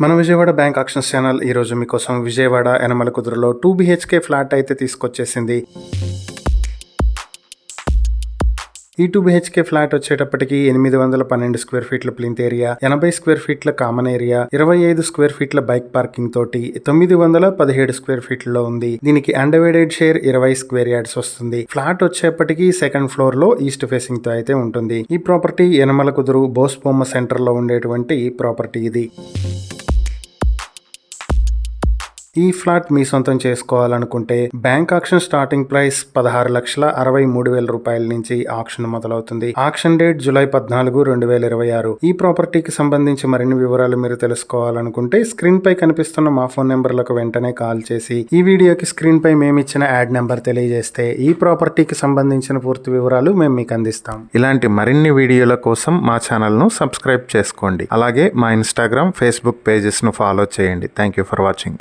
మన Vijayawada bank actions channel ఈరోజు మీకోసం విజయవాడ యనమలకుదురులో 2 BHK ఫ్లాట్ అయితే తీసుకొచ్చేసింది. ఈ 2 BHK ఫ్లాట్ వచ్చేటప్పటికి 812 స్క్వేర్ ఫీట్ల ప్లింత్ ఏరియా, 80 స్క్వేర్ ఫీట్ల కామన్ ఏరియా, 25 స్క్వేర్ ఫీట్ల బైక్ పార్కింగ్ తోటి 917 స్క్వేర్ ఫీట్లలో ఉంది. దీనికి అన్డివైడెడ్ షేర్ 20 స్క్వేర్ యార్డ్స్ వస్తుంది. ఫ్లాట్ వచ్చేప్పటికి సెకండ్ ఫ్లోర్ లో ఈస్ట్ ఫేసింగ్ తో అయితే ఉంటుంది. ఈ ప్రాపర్టీ యనమలకుదురు బోస్బొమ్మ సెంటర్ లో ఉండేటువంటి ప్రాపర్టీ ఇది. ఈ ఫ్లాట్ మీ సొంతం చేసుకోవాలనుకుంటే బ్యాంక్ ఆక్షన్ స్టార్టింగ్ ప్రైస్ 16,63,000 రూపాయల నుంచి ఆక్షన్ మొదలవుతుంది. Auction date July 14, 2026. ఈ ప్రాపర్టీకి సంబంధించి మరిన్ని వివరాలు మీరు తెలుసుకోవాలనుకుంటే స్క్రీన్ పై కనిపిస్తున్న మా ఫోన్ నెంబర్లకు వెంటనే కాల్ చేసి ఈ వీడియోకి స్క్రీన్ పై మేమిచ్చిన యాడ్ నెంబర్ తెలియజేస్తే ఈ ప్రాపర్టీకి సంబంధించిన పూర్తి వివరాలు మేము మీకు అందిస్తాం. ఇలాంటి మరిన్ని వీడియోల కోసం మా ఛానల్ ను సబ్స్క్రైబ్ చేసుకోండి. అలాగే మా ఇన్స్టాగ్రామ్, ఫేస్బుక్ పేజెస్ ను ఫాలో చేయండి. Thank you for watching.